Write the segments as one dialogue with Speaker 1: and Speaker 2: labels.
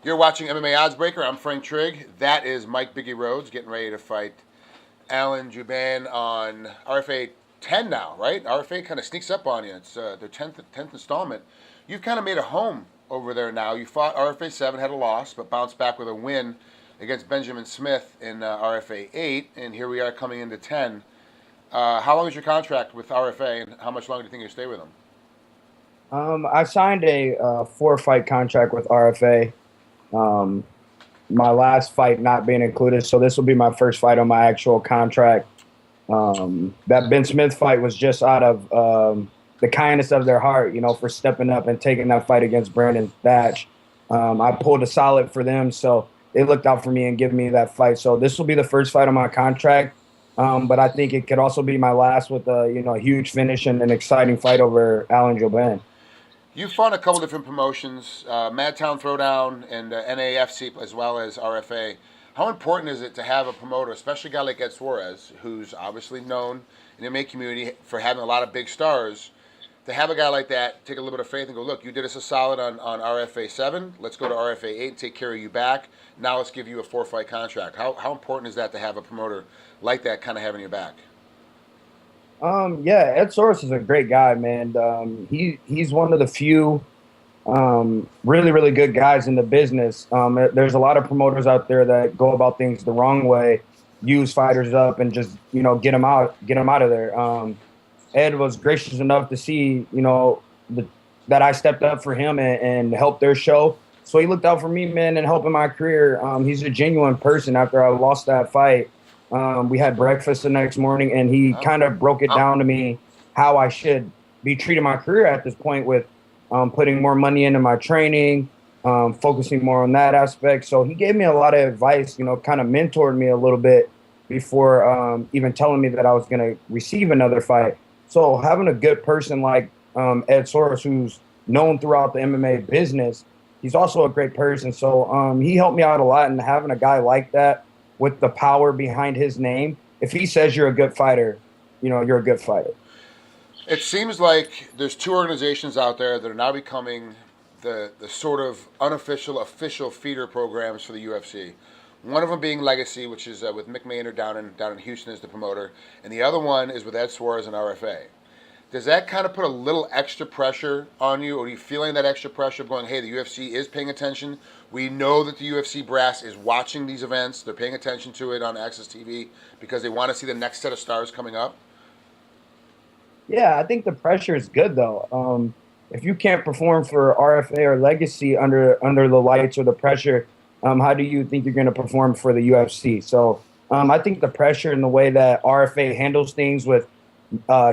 Speaker 1: You're watching MMA Oddsbreaker. I'm Frank Trigg. That is Mike Biggie Rhodes getting ready to fight Alan Jouban on RFA 10 now, right? RFA kind of sneaks up on you. It's their 10th installment. You've kind of made a home over there now. You fought RFA 7, had a loss, but bounced back with a win against Benjamin Smith in RFA 8, and here we are coming into 10. How long is your contract with RFA, and how much longer do you think you'll stay with them?
Speaker 2: I signed a four-fight contract with RFA. My last fight not being included, so this will be my first fight on my actual contract. That Ben Smith fight was just out of the kindness of their heart, for stepping up and taking that fight against Brandon Thatch. I pulled a solid for them, so they looked out for me and giving me that fight. So this will be the first fight on my contract, but I think it could also be my last with a huge finish and an exciting fight over Alan Jouban.
Speaker 1: You've fought a couple different promotions, Madtown Throwdown and NAFC as well as RFA. How important is it to have a promoter, especially a guy like Ed Suarez, who's obviously known in the MMA community for having a lot of big stars, to have a guy like that take a little bit of faith and go, look, you did us a solid on RFA 7, let's go to RFA 8 and take care of you back. Now let's give you a 4-fight contract. How important is that to have a promoter like that kind of having your back?
Speaker 2: Yeah, Ed Soros is a great guy, man. He's one of the few really, really good guys in the business. There's a lot of promoters out there that go about things the wrong way, use fighters up and just get them out of there. Ed was gracious enough to see that I stepped up for him and helped their show. So he looked out for me, man, and helping my career. He's a genuine person. After I lost that fight, we had breakfast the next morning, and he kind of broke it down to me how I should be treating my career at this point with putting more money into my training, focusing more on that aspect. So he gave me a lot of advice, kind of mentored me a little bit before even telling me that I was going to receive another fight. So having a good person like Ed Soros, who's known throughout the MMA business, he's also a great person. So he helped me out a lot, and having a guy like that with the power behind his name, if he says you're a good fighter, you're a good fighter.
Speaker 1: It seems like there's two organizations out there that are now becoming the sort of unofficial, official feeder programs for the UFC. One of them being Legacy, which is with Mick Maynard down in Houston as the promoter, and the other one is with Ed Suarez and RFA. Does that kind of put a little extra pressure on you, or are you feeling that extra pressure of going, hey, the UFC is paying attention? We know that the UFC brass is watching these events. They're paying attention to it on Access TV because they want to see the next set of stars coming up?
Speaker 2: Yeah, I think the pressure is good, though. If you can't perform for RFA or Legacy under the lights or the pressure, how do you think you're going to perform for the UFC? So I think the pressure and the way that RFA handles things with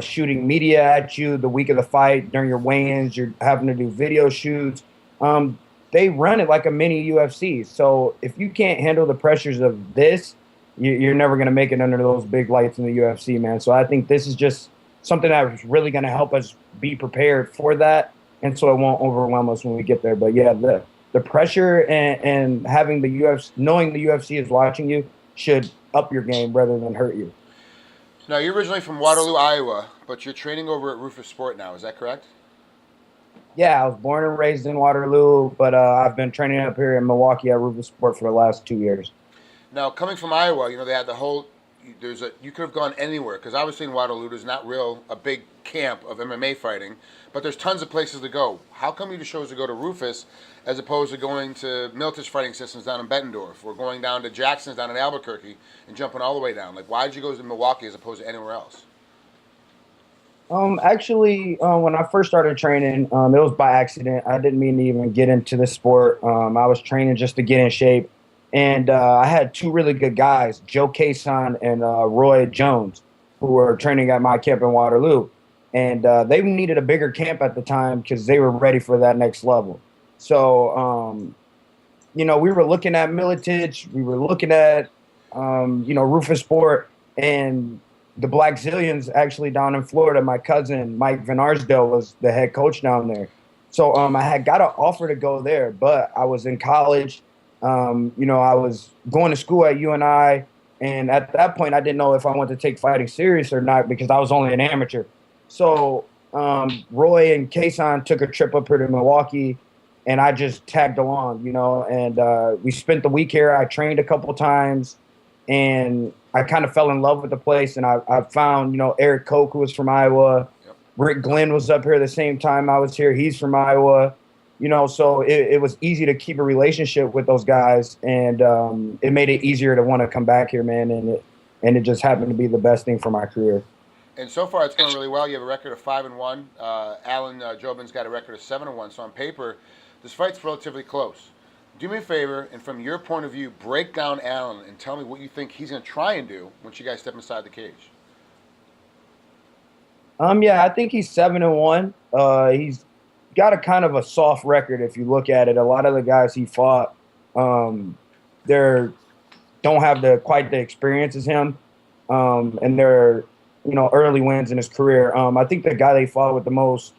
Speaker 2: shooting media at you the week of the fight, during your weigh-ins, you're having to do video shoots. They run it like a mini UFC. So if you can't handle the pressures of this, you're never going to make it under those big lights in the UFC, man. So I think this is just something that's really going to help us be prepared for that, and so it won't overwhelm us when we get there. But yeah, the pressure and having the UFC, knowing the UFC is watching you, should up your game rather than hurt you.
Speaker 1: Now, you're originally from Waterloo, Iowa, but you're training over at Rufus Sport now. Is that correct?
Speaker 2: Yeah, I was born and raised in Waterloo, but I've been training up here in Milwaukee at Rufus Sport for the last 2 years.
Speaker 1: Now, coming from Iowa, they had the whole. You could have gone anywhere because obviously in Waterloo there's not a big camp of MMA fighting, but there's tons of places to go. How come you chose to go to Rufus as opposed to going to Miltich Fighting Systems down in Bettendorf, or going down to Jackson's down in Albuquerque and jumping all the way down? Like, why did you go to Milwaukee as opposed to anywhere else?
Speaker 2: Actually, when I first started training, it was by accident. I didn't mean to even get into the sport. I was training just to get in shape. And I had two really good guys, Joe Cason and Roy Jones, who were training at my camp in Waterloo. And they needed a bigger camp at the time because they were ready for that next level. So, we were looking at Militich. We were looking at, Rufus Sport. And the Black Zillions actually down in Florida, my cousin, Mike Van Arsdale, was the head coach down there. So I had got an offer to go there, but I was in college. I was going to school at UNI, and at that point, I didn't know if I wanted to take fighting serious or not because I was only an amateur. So Roy and Kason took a trip up here to Milwaukee, and I just tagged along, and we spent the week here. I trained a couple times, and I kind of fell in love with the place. And I found, Eric Koch, who was from Iowa.
Speaker 1: Yep.
Speaker 2: Rick Glenn was up here the same time I was here. He's from Iowa, so it was easy to keep a relationship with those guys, and it made it easier to want to come back here, man. And it just happened to be the best thing for my career.
Speaker 1: And so far, it's going really well. You have a record of 5-1. Alan Jouban's got a record of 7-1. So on paper, this fight's relatively close. Do me a favor, and from your point of view, break down Alan and tell me what you think he's going to try and do once you guys step inside the cage.
Speaker 2: Yeah, I think he's 7-1. He's got a kind of a soft record if you look at it. A lot of the guys he fought, they're don't have quite the experience as him, and they're early wins in his career. I think the guy they fought with the most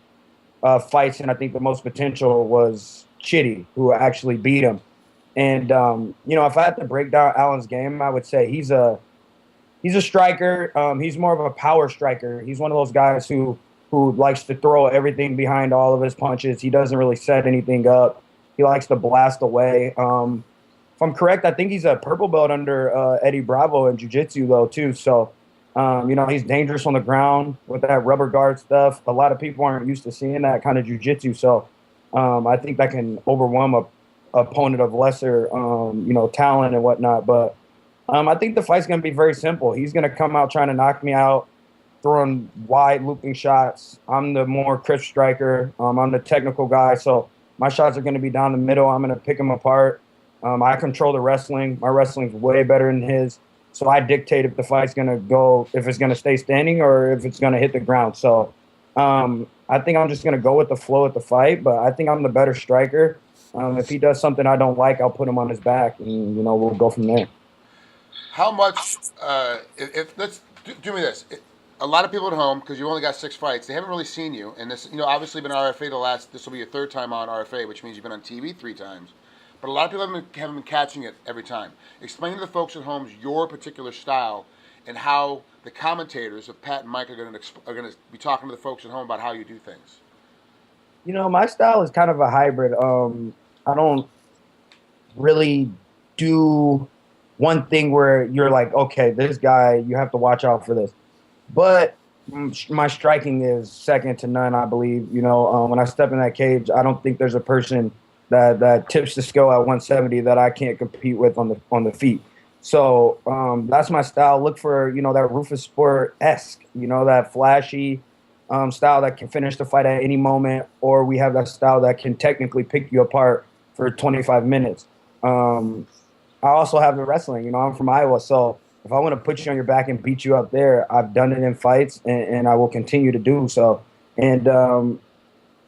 Speaker 2: fights and I think the most potential was Chitty, who actually beat him. And if I had to break down Alan's game, I would say he's a striker. He's more of a power striker. He's one of those guys who likes to throw everything behind all of his punches. He doesn't really set anything up. He likes to blast away. If I'm correct, I think he's a purple belt under Eddie Bravo in jiu-jitsu, though, too. So, he's dangerous on the ground with that rubber guard stuff. A lot of people aren't used to seeing that kind of jiu-jitsu. So I think that can overwhelm a opponent of lesser, talent and whatnot. But I think the fight's going to be very simple. He's going to come out trying to knock me out, throwing wide looping shots. I'm the more crisp striker. I'm the technical guy. So my shots are going to be down the middle. I'm going to pick him apart. I control the wrestling. My wrestling's way better than his. So I dictate if the fight's going to go, if it's going to stay standing or if it's going to hit the ground. So I think I'm just going to go with the flow of the fight, but I think I'm the better striker. If he does something I don't like, I'll put him on his back, and, we'll go from there.
Speaker 1: How much, let's do me this. A lot of people at home, because you only got 6 fights, they haven't really seen you. And this, obviously been RFA this will be your 3rd time on RFA, which means you've been on TV 3 times. But a lot of people haven't been catching it every time. Explain to the folks at home your particular style and how the commentators of Pat and Mike are going to be talking to the folks at home about how you do things.
Speaker 2: My style is kind of a hybrid. I don't really do one thing where you're like, okay, this guy, you have to watch out for this. But my striking is second to none, I believe. When I step in that cage, I don't think there's a person that tips the scale at 170 that I can't compete with on the feet. So that's my style. Look for that Rufus Sport-esque, that flashy style that can finish the fight at any moment, or we have that style that can technically pick you apart for 25 minutes. I also have the wrestling. I'm from Iowa, so if I want to put you on your back and beat you up there, I've done it in fights, and I will continue to do so. And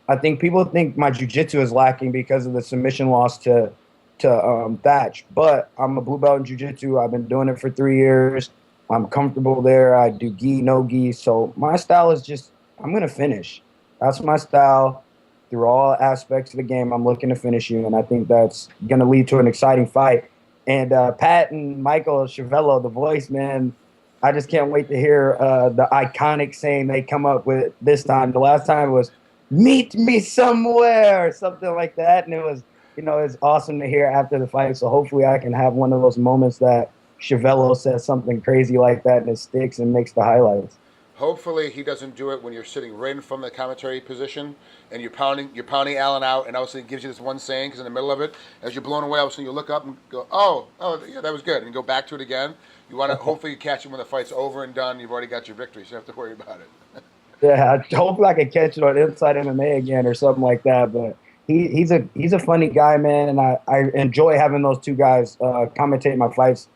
Speaker 2: I think people think my jiu-jitsu is lacking because of the submission loss to Thatch. But I'm a blue belt in jiu-jitsu. I've been doing it for 3 years. I'm comfortable there. I do gi, no gi. So my style is just, I'm going to finish. That's my style. Through all aspects of the game, I'm looking to finish you, and I think that's going to lead to an exciting fight. And Pat and Michael Chiavello, the voice, man, I just can't wait to hear the iconic saying they come up with this time. The last time was, "Meet me somewhere," or something like that. And it was, it's awesome to hear after the fight. So hopefully I can have one of those moments that Chiavello says something crazy like that and it sticks and makes the highlights.
Speaker 1: Hopefully he doesn't do it when you're sitting right in front of the commentary position and you're pounding Alan out, and all of a sudden he gives you this one saying, because in the middle of it, as you're blown away, all of a sudden you look up and go, oh, yeah, that was good, and you go back to it again. You want to hopefully catch him when the fight's over and done. You've already got your victory, so you don't have to worry about it.
Speaker 2: Yeah, hopefully I can catch it on Inside MMA again or something like that. But he's a funny guy, man, and I enjoy having those two guys commentate my fights.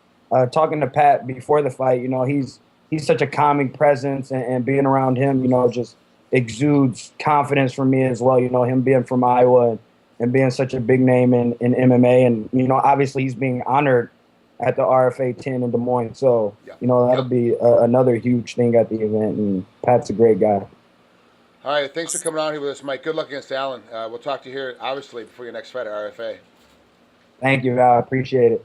Speaker 2: Talking to Pat before the fight, he's such a calming presence, and being around him, just exudes confidence for me as well. Him being from Iowa and being such a big name in MMA, and obviously he's being honored at the RFA 10 in Des Moines. So, that'll be another huge thing at the event, and Pat's a great guy.
Speaker 1: All right, thanks for coming on here with us, Mike. Good luck against Alan. We'll talk to you here, obviously, before your next fight at RFA.
Speaker 2: Thank you, Val. I appreciate it.